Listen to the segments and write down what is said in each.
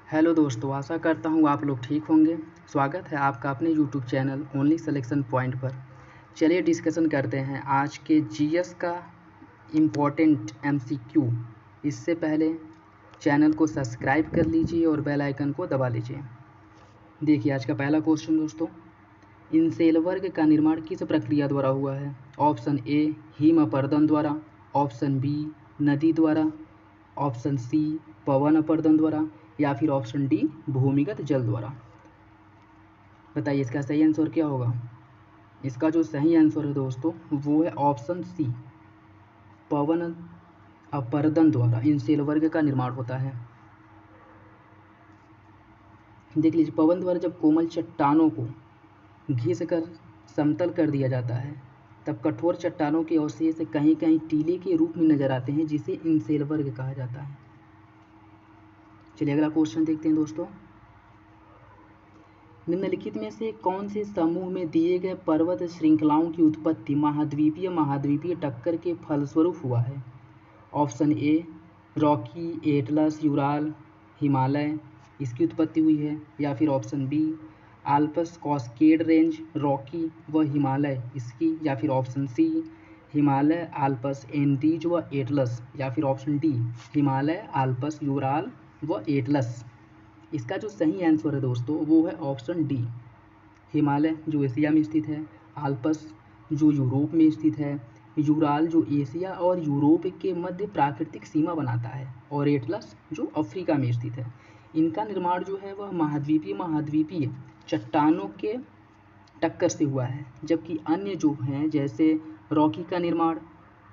Hello दोस्तों, आशा करता हूँ आप लोग ठीक होंगे। स्वागत है आपका अपने YouTube channel only selection point पर। चलिए डिस्कशन करते हैं आज के जीएस का इम्पोर्टेंट एमसीक्यू। इससे पहले चैनल को सब्सक्राइब कर लीजिए और बेल आइकन को दबा लीजिए। देखिए आज का पहला क्वेश्चन दोस्तों, इंसेलवर्ग का निर्माण किस प्रक्रिया द्वारा हुआ है? ऑप्शन ए हिम अपर्दन द्वारा, ऑप्शन बी नदी द्वारा, ऑप्शन सी पवन अपर्दन द्वारा या फिर ऑप्शन डी भूमिगत जल द्वारा। बताइए इसका सही आंसर क्या होगा? इसका जो सही आंसर है दोस्तों वो है ऑप्शन सी, पवन अपर्दन द्वारा इंसेलवर्ग का निर्माण होता है। देख लीजिए, पवन द्वारा जब कोमल चट्टानों को घिस कर समतल कर दिया जाता है तब कठोर चट्टानों के अवशेष कहीं कहीं टीले के रूप में नजर आते हैं, जिसे इंसेलवर्ग कहा जाता है। चलिए अगला क्वेश्चन देखते हैं दोस्तों, निम्नलिखित में से कौन से समूह में दिए गए पर्वत श्रृंखलाओं की उत्पत्ति महाद्वीपीय महाद्वीपीय टक्कर के फलस्वरूप हुआ है? Option A Rocky, Atlas, Ural, Himalaya इसकी उत्पत्ति हुई है, या फिर option B Alps Cascade range, Rocky व हिमालय इसकी, या फिर option C Himalaya, Alps, Andes व एटलस, या फिर option D Himalaya, Alps, Ural व एटलस। इसका जो सही आंसर है दोस्तों वो है ऑप्शन डी, हिमालय जो एशिया में स्थित है, आल्प्स जो यूरोप में स्थित है, यूराल जो एशिया और यूरोप के मध्य प्राकृतिक सीमा बनाता है, और एटलस जो अफ्रीका में स्थित है। इनका निर्माण जो है वह महाद्वीपीय चट्टानों के टक्कर से हुआ है, जबकि अन्य जो हैं जैसे रॉकी का निर्माण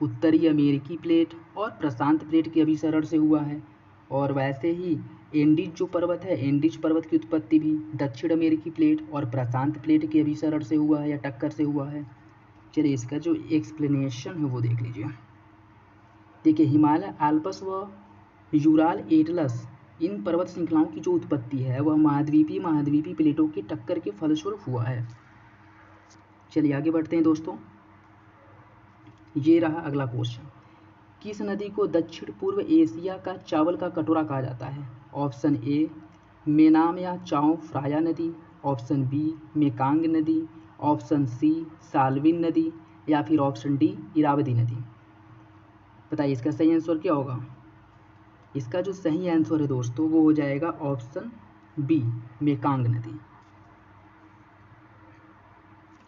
उत्तरी अमेरिकी प्लेट और प्रशांत प्लेट के अभिसरण से हुआ है, और वैसे ही एंडीज जो पर्वत है, एंडीज पर्वत की उत्पत्ति भी दक्षिण अमेरिकी प्लेट और प्रशांत प्लेट के अभिसरण से हुआ है या टक्कर से हुआ है। चलिए इसका जो एक्सप्लेनेशन है वो देख लीजिए। देखिए हिमालय, आल्प्स व यूराल, एटलस इन पर्वत श्रृंखलाओं की जो उत्पत्ति है वह महाद्वीपीय प्लेटों के टक्कर के फलस्वरूप हुआ है। चलिए आगे बढ़ते हैं दोस्तों, ये रहा अगला क्वेश्चन, किस नदी को दक्षिण पूर्व एशिया का चावल का कटोरा कहा जाता है? ऑप्शन ए मेनाम या चाओ फ्राया नदी, ऑप्शन बी मेकांग नदी, ऑप्शन सी साल्विन नदी, या फिर ऑप्शन डी इरावदी नदी। बताइए इसका सही आंसर क्या होगा? इसका जो सही आंसर है दोस्तों वो हो जाएगा ऑप्शन बी मेकांग नदी।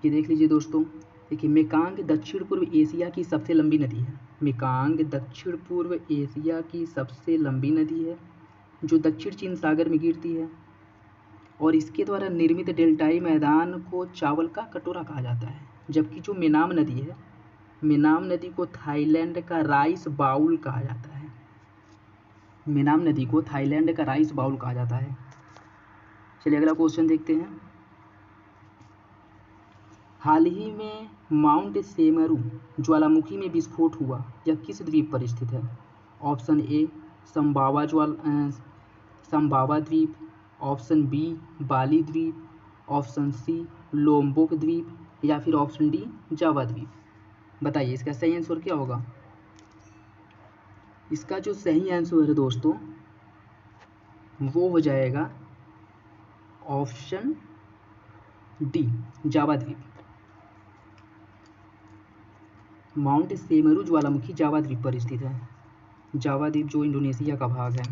ये देख लीजिए दोस्तों, देखिए मेकांग दक्षिण पूर्व एशिया की सबसे लंबी नदी है। मेकांग दक्षिण पूर्व एशिया की सबसे लंबी नदी है जो दक्षिण चीन सागर में गिरती है, और इसके द्वारा निर्मित डेल्टाई मैदान को चावल का कटोरा कहा जाता है। जबकि जो मेनाम नदी है, मेनाम नदी को थाईलैंड का राइस बाउल कहा जाता है। मेनाम नदी को थाईलैंड का राइस बाउल कहा जाता है। चलिए अगला क्वेश्चन देखते हैं, हाल ही में माउंट सेमेरू ज्वालामुखी में विस्फोट हुआ, यह किस द्वीप पर स्थित है? ऑप्शन ए संबावा द्वीप, ऑप्शन बी बाली द्वीप, ऑप्शन सी लोम्बोक द्वीप, या फिर ऑप्शन डी जावा द्वीप। बताइए इसका सही आंसर क्या होगा? इसका जो सही आंसर है दोस्तों वो हो जाएगा ऑप्शन डी जावा द्वीप। माउंट सेमेरू ज्वालामुखी जावा द्वीप पर स्थित है। जावा द्वीप जो इंडोनेशिया का भाग है।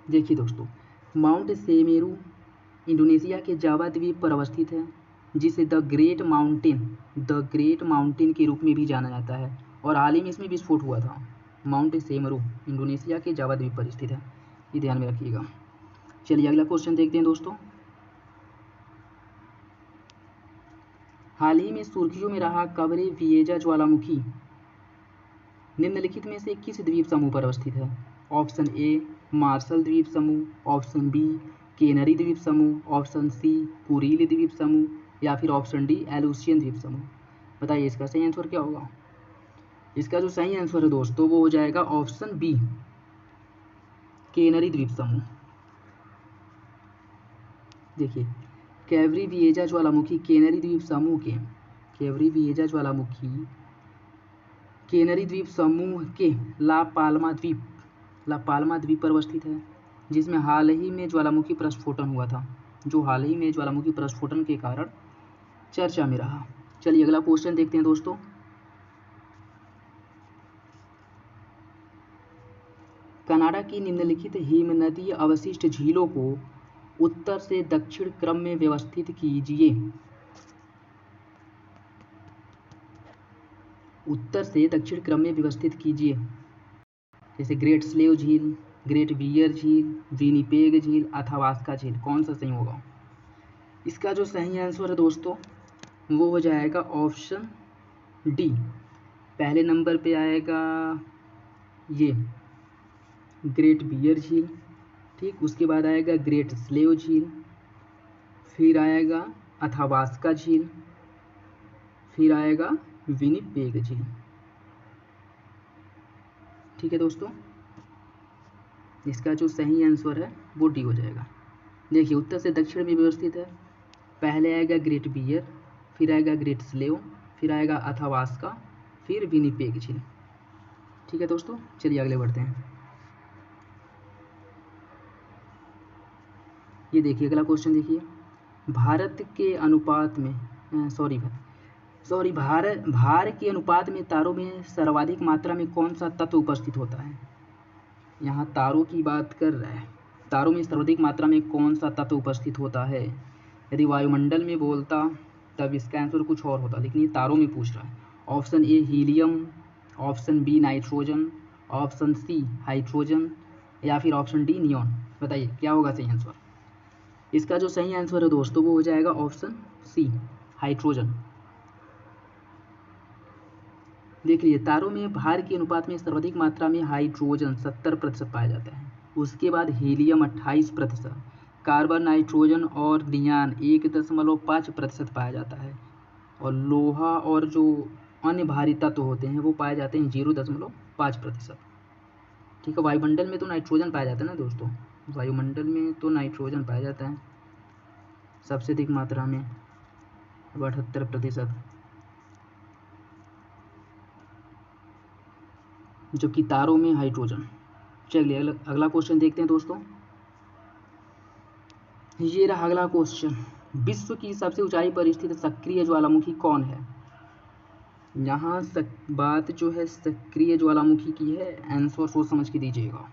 देखिए दोस्तों, माउंट सेमेरू इंडोनेशिया के जावा द्वीप पर अवस्थित है, जिसे द ग्रेट माउंटेन के रूप में भी जाना जाता है, और हाल ही में इसमें विस्फोट हुआ था। माउंट सेमेरू इंडोनेशिया के जावा द्वीप पर स्थित है, ये ध्यान में रखिएगा। चलिए अगला क्वेश्चन देखते हैं दोस्तों, हाल ही में सुर्खियों में रहा कवरे विएजा ज्वालामुखी निम्नलिखित में से किस द्वीप समूह पर अवस्थित है? ऑप्शन ए मार्शल द्वीप समूह, ऑप्शन बी केनरी द्वीप समूह, ऑप्शन सी कुरील द्वीप समूह, या फिर ऑप्शन डी एलुसियन द्वीप समूह। बताइए इसका सही आंसर क्या होगा? इसका जो सही आंसर है दोस्तों वो हो जाएगा ऑप्शन बी केनरी द्वीप समूह। देखिए कैवरी विएजा ज्वालामुखी केनरी द्वीप समूह के केनरी द्वीप समूह के ला पाल्मा द्वीप ला पाल्मा द्वीप पर अवस्थित है, जिसमें हाल ही में ज्वालामुखी प्रस्फोटन हुआ था, जो हाल ही में ज्वालामुखी प्रस्फोटन के कारण चर्चा में रहा। चलिए अगला क्वेश्चन देखते हैं दोस्तों। कनाडा की निम्नलिखित हिमनदीय अवशिष्ट झीलों को उत्तर से दक्षिण क्रम में व्यवस्थित कीजिए। उत्तर से दक्षिण क्रम में व्यवस्थित कीजिए, जैसे ग्रेट स्लेव झील, ग्रेट बियर झील, विनिपेग झील, अथावास्का झील। कौन सा सही होगा? इसका जो सही आंसर है दोस्तों वो हो जाएगा ऑप्शन डी। पहले नंबर पे आएगा ये ग्रेट बियर झील, ठीक, उसके बाद आएगा ग्रेट स्लेव झील, फिर आएगा अथावास्का झील, फिर आएगा विनिपेग झील। ठीक है दोस्तों, इसका जो सही आंसर है वो डी हो जाएगा। देखिए उत्तर से दक्षिण में व्यवस्थित है, पहले आएगा ग्रेट बियर, फिर आएगा ग्रेट स्लेव, फिर आएगा अथावास्का, फिर विनिपेग झील। ठीक है दोस्तों, चलिए अगले बढ़ते हैं। ये देखिए अगला क्वेश्चन देखिए, भारत के अनुपात में भार के अनुपात में तारों में सर्वाधिक मात्रा में कौन सा तत्व उपस्थित होता है? यहाँ तारों की बात कर रहा है, तारों में सर्वाधिक मात्रा में कौन सा तत्व उपस्थित होता है? यदि वायुमंडल में बोलता तब इसका आंसर कुछ और होता, लेकिन ये तारों में पूछ रहा है। Option A helium, option B nitrogen, option C hydrogen, या फिर ऑप्शन डी नियॉन। बताइए क्या होगा सही आंसर? इसका जो सही आंसर है दोस्तों वो हो जाएगा ऑप्शन सी हाइड्रोजन। देख लीजिए तारों में भार के अनुपात में सर्वाधिक मात्रा में हाइड्रोजन 70% पाया जाता है, उसके बाद हीलियम 28%, कार्बन, नाइट्रोजन और नियान 1.5% पाया जाता है, और लोहा और जो अन्य भारी तत्व होते हैं वो पाए जाते हैं 0.5%। ठीक है, वायुमंडल में तो नाइट्रोजन पाया जाता है ना दोस्तों, वायुमंडल में तो नाइट्रोजन पाया जाता है सबसे अधिक मात्रा में 78%, जबकि तारों में हाइड्रोजन। चलिए अगला क्वेश्चन देखते हैं दोस्तों। ये रहा अगला क्वेश्चन, विश्व की सबसे ऊंचाई पर स्थित सक्रिय ज्वालामुखी कौन है? यहाँ बात जो है सक्रिय ज्वालामुखी की है, आंसर सोच समझ के दीजिएगा।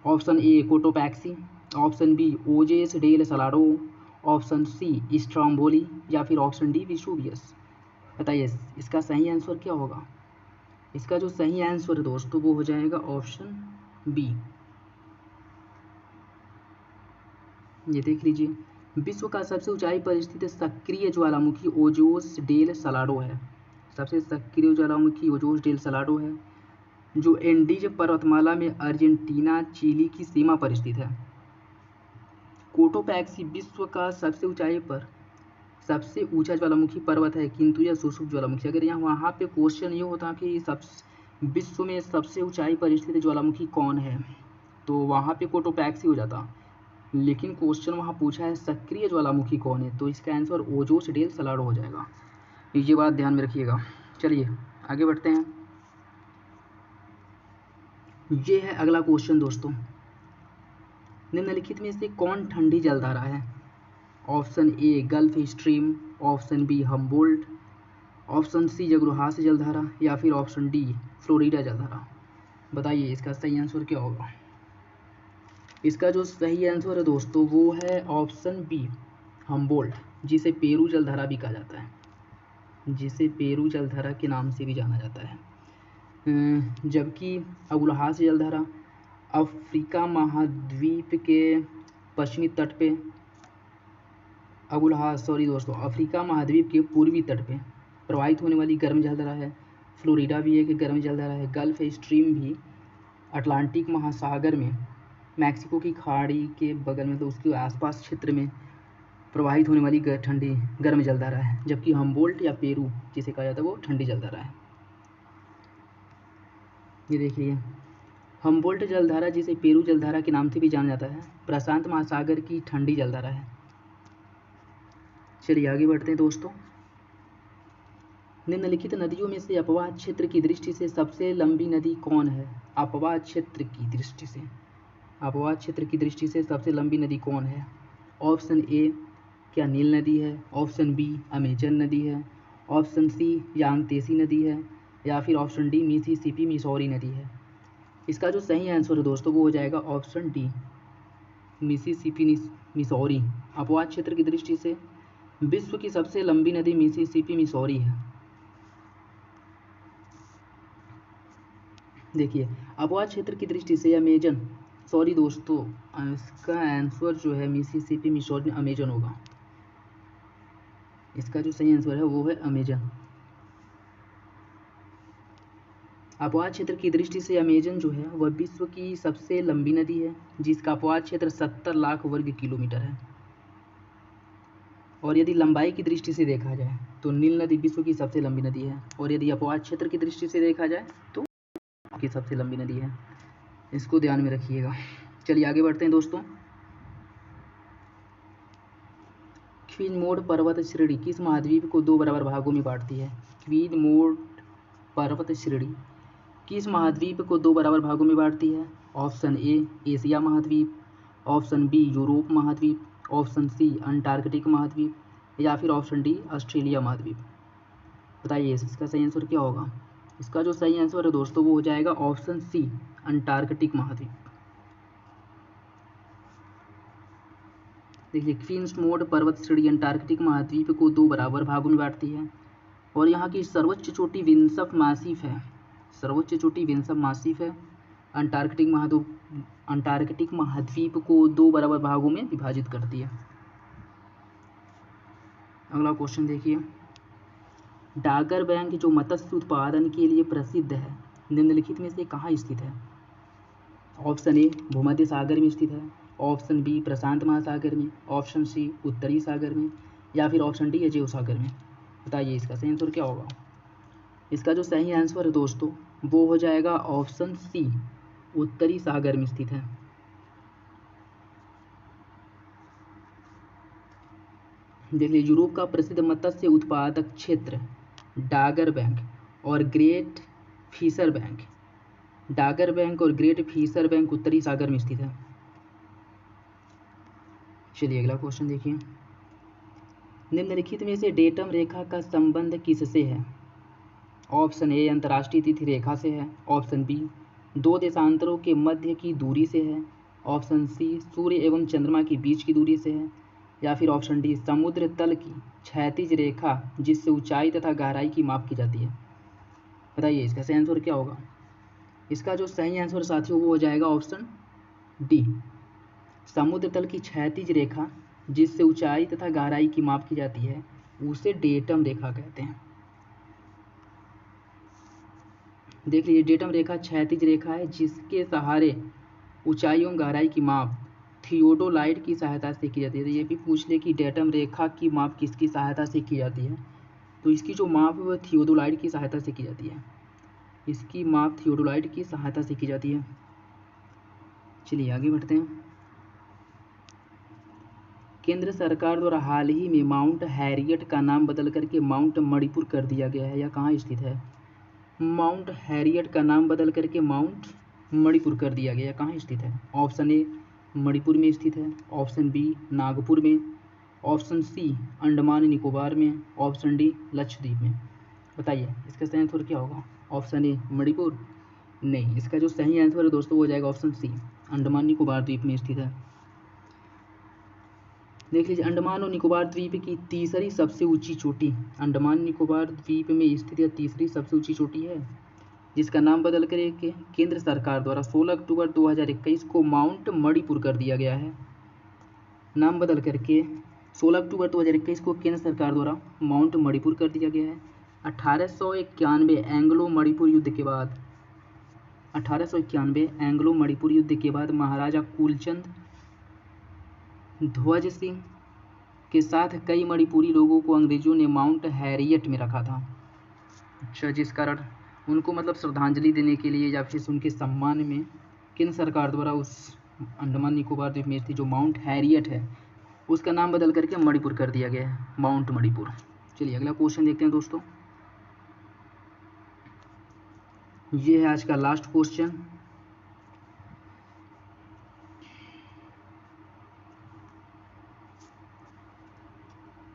Option A Cotopaxi, option B Ojos del Salado, option C Stromboli, या फिर ऑप्शन डी विसुवियस। बताइए इसका सही आंसर क्या होगा? इसका जो सही आंसर है दोस्तों वो हो जाएगा ऑप्शन बी। ये देख लीजिए, विश्व का सबसे ऊंचाई पर स्थित सक्रिय ज्वालामुखी ओजोस डेल सलाडो है। सबसे सक्रिय ज्वालामुखी ओजोस डेल सलाडो है, जो एंडीज पर्वतमाला में अर्जेंटीना चिली की सीमा पर स्थित है। कोटोपैक्सी विश्व का सबसे ऊंचाई पर सबसे ऊंचा ज्वालामुखी पर्वत है, किंतु यह शुष्क ज्वालामुखी। अगर यहाँ वहाँ पे क्वेश्चन ये होता कि विश्व में सबसे ऊंचाई पर स्थित ज्वालामुखी कौन है, तो वहाँ पे कोटोपैक्सी हो जाता, लेकिन क्वेश्चन वहाँ पूछा है सक्रिय ज्वालामुखी कौन है, तो इसका आंसर ओजोस डेल सलाडो हो जाएगा। ये बात ध्यान में रखिएगा। चलिए आगे बढ़ते हैं। ये है अगला क्वेश्चन दोस्तों, निम्नलिखित में से कौन ठंडी जलधारा है? Option A Gulf Stream, option B Humboldt, option C जगरुहास जलधारा, या फिर ऑप्शन डी फ्लोरिडा जलधारा। बताइए इसका सही आंसर क्या होगा? इसका जो सही आंसर है दोस्तों वो है ऑप्शन बी हम्बोल्ट, जिसे पेरू जलधारा भी कहा जाता है, जिसे पेरू जलधारा के नाम से भी जाना जाता है। जबकि अबुलहास जलधारा अफ्रीका महाद्वीप के पश्चिमी तट पे, अफ्रीका महाद्वीप के पूर्वी तट पे प्रवाहित होने वाली गर्म जलधारा है। फ्लोरिडा भी एक गर्म जलधारा है। गल्फ स्ट्रीम भी अटलांटिक महासागर में मैक्सिको की खाड़ी के बगल में, तो उसके आसपास क्षेत्र में प्रवाहित होने वाली ठंडी गर्म जलधारा है, जबकि हम्बोल्ट या पेरू जिसे कहा जाता है वो ठंडी जलधारा है। ये देखिए हम्बोल्ट जलधारा, जिसे पेरू जलधारा के नाम से भी जाना जाता है, प्रशांत महासागर की ठंडी जलधारा है। चलिए आगे बढ़ते हैं दोस्तों। निम्नलिखित नदियों में से अपवाह क्षेत्र की दृष्टि से सबसे लंबी नदी कौन है? अपवाह क्षेत्र की दृष्टि से, अपवाह क्षेत्र की दृष्टि से सबसे लंबी नदी कौन है? ऑप्शन ए क्या नील नदी है, ऑप्शन बी अमेजन नदी है, ऑप्शन सी यांगतेसी नदी है, या फिर ऑप्शन डी मिसिसिपी मिसौरी नदी है। इसका जो सही आंसर है दोस्तों वो हो जाएगा ऑप्शन डी मिसिसिपी मिसौरी। अपवाह क्षेत्र की दृष्टि से विश्व की सबसे लंबी नदी मिसिसिपी मिसौरी है। देखिए अपवाह क्षेत्र की दृष्टि से अमेजन, सॉरी दोस्तों इसका आंसर जो है मिसिसिपी मिसौरी अमेजन होगा। इसका जो सही आंसर है वो है अमेजन। अपवाह क्षेत्र की दृष्टि से अमेजन जो है वह विश्व की सबसे लंबी नदी है, जिसका अपवाह क्षेत्र 70 लाख वर्ग किलोमीटर है। और यदि लंबाई की दृष्टि से देखा जाए तो नील नदी विश्व की सबसे लंबी नदी है, और यदि अपवाह क्षेत्र की दृष्टि से देखा जाए तो की सबसे लंबी नदी है। इसको ध्यान में रखिएगा। चलिए आगे बढ़ते हैं दोस्तों। क्वीनमोड पर्वत श्रेणी किस महाद्वीप को 2 बराबर भागों में बांटती है? क्वीनमोड पर्वत श्रेणी किस महाद्वीप को 2 बराबर भागों में बांटती है? ऑप्शन ए एशिया महाद्वीप, ऑप्शन बी यूरोप महाद्वीप, ऑप्शन सी अंटार्कटिक महाद्वीप, या फिर ऑप्शन डी ऑस्ट्रेलिया महाद्वीप। बताइए इसका सही आंसर क्या होगा? इसका जो सही आंसर है दोस्तों वो हो जाएगा ऑप्शन सी अंटार्कटिक महाद्वीप। देखिए क्वीनमोड पर्वत श्रेणी अंटार्कटिक महाद्वीप को 2 बराबर भागों में बांटती है, और यहाँ की सर्वोच्च चोटी विंसफ मासिफ है, सर्वोच्च चोटी विंसफ मासिफ है। अंटार्कटिक महाद्वीप को 2 बराबर भागों में विभाजित करती है। अगला क्वेश्चन देखिए, डागर बैंक जो मत्स्य उत्पादन के लिए प्रसिद्ध है निम्नलिखित में से कहाँ स्थित है? ऑप्शन ए भूमध्य सागर में स्थित है, ऑप्शन बी प्रशांत महासागर में, ऑप्शन सी उत्तरी सागर में, या फिर ऑप्शन डी अजय सागर में। बताइए इसका सही आंसर क्या होगा? इसका जो सही आंसर है दोस्तों वो हो जाएगा ऑप्शन सी उत्तरी सागर में स्थित है। देखिए यूरोप का प्रसिद्ध मत्स्य उत्पादक क्षेत्र डागर बैंक और Great Fisher Bank, Dogger Bank और ग्रेट फिशर बैंक उत्तरी सागर में स्थित है। चलिए अगला क्वेश्चन देखिए, निम्नलिखित में से डेटम रेखा का संबंध किससे है? ऑप्शन ए अंतर्राष्ट्रीय तिथि रेखा से है, ऑप्शन बी 2 देशांतरों के मध्य की दूरी से है, ऑप्शन सी सूर्य एवं चंद्रमा के बीच की दूरी से है, या फिर ऑप्शन डी समुद्र तल की क्षैतिज रेखा जिससे ऊंचाई तथा गहराई की माप की जाती है। बताइए इसका सही आंसर क्या होगा? इसका जो सही आंसर साथियों वो हो जाएगा ऑप्शन डी समुद्र तल की क्षैतिज रेखा जिससे ऊंचाई तथा गहराई की माप की जाती है उसे डेटम रेखा कहते हैं। देख लीजिए डेटम रेखा क्षैतिज रेखा है जिसके सहारे ऊंचाई एवं गहराई की माप थियोडोलाइट की सहायता से की जाती है। तो ये भी पूछ ले कि डेटम रेखा की माप किसकी सहायता से की जाती है, तो इसकी जो माप है वह थियोडोलाइट की सहायता से की जाती है, इसकी माप थियोडोलाइट की सहायता से की जाती है। चलिए आगे बढ़ते हैं। केंद्र सरकार द्वारा हाल ही में माउंट हैरियट का नाम बदल करके माउंट मणिपुर कर दिया गया है, यह कहाँ स्थित है? माउंट हैरियट का नाम बदल करके माउंट मणिपुर कर दिया गया, कहाँ स्थित है? ऑप्शन ए मणिपुर में स्थित है, ऑप्शन बी नागपुर में, ऑप्शन सी अंडमान निकोबार में, ऑप्शन डी लक्षद्वीप में। बताइए इसका सही आंसर क्या होगा? Option A Manipur? नहीं, इसका जो सही आंसर है दोस्तों वो हो जाएगा ऑप्शन सी अंडमान निकोबार द्वीप में स्थित है। देख लीजिए अंडमान और निकोबार द्वीप की तीसरी सबसे ऊंची चोटी अंडमान निकोबार द्वीप में स्थित तीसरी सबसे ऊंची चोटी है जिसका नाम बदल कर केंद्र सरकार द्वारा 16 अक्टूबर 2021 को माउंट मणिपुर कर दिया गया है। नाम बदल करके 16 अक्टूबर 2021 को केंद्र सरकार द्वारा माउंट मणिपुर कर दिया गया है। 1891 एंग्लो मणिपुर युद्ध के बाद 1891 एंग्लो मणिपुर युद्ध के बाद महाराजा कुलचंद ध्वज सिंह के साथ कई मणिपुरी लोगों को अंग्रेजों ने माउंट हैरियट में रखा था। अच्छा, जिस कारण उनको मतलब श्रद्धांजलि देने के लिए या फिर उनके सम्मान में केंद्र सरकार द्वारा उस अंडमान निकोबार द्वीप में स्थित जो माउंट हैरियट है उसका नाम बदल करके मणिपुर कर दिया गया है, माउंट मणिपुर। चलिए अगला क्वेश्चन देखते हैं दोस्तों। ये है आज का लास्ट क्वेश्चन।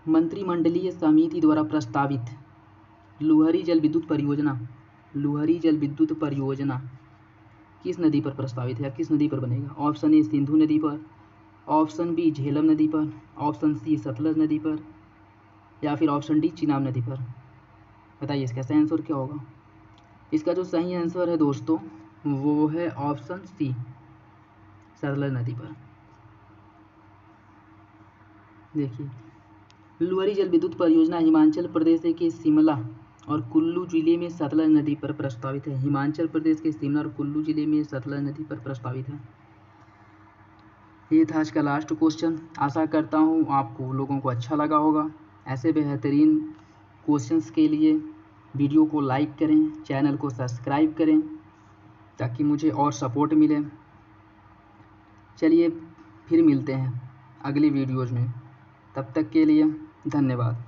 मंत्रिमंडलीय समिति द्वारा प्रस्तावित लुहरी जल विद्युत परियोजना किस नदी पर प्रस्तावित है या किस नदी पर बनेगा? ऑप्शन ए सिंधु नदी पर, ऑप्शन बी झेलम नदी पर, ऑप्शन सी सतलज नदी पर, या फिर ऑप्शन डी चिनाब नदी पर। बताइए इसका सही आंसर क्या होगा? इसका जो सही आंसर है दोस्तों वो है ऑप्शन सी सतलज नदी पर। देखिए, लुहरी जल विद्युत परियोजना हिमाचल प्रदेश के शिमला और कुल्लू जिले में सतलज नदी पर प्रस्तावित है। हिमाचल प्रदेश के शिमला और कुल्लू जिले में सतलज नदी पर प्रस्तावित है। ये था आज का लास्ट क्वेश्चन। आशा करता हूँ आपको लोगों को अच्छा लगा होगा। ऐसे बेहतरीन क्वेश्चंस के लिए वीडियो को लाइक करें, चैनल को सब्सक्राइब करें ताकि मुझे और सपोर्ट मिले। चलिए फिर मिलते हैं अगली वीडियोज़ में, तब तक के लिए धन्यवाद।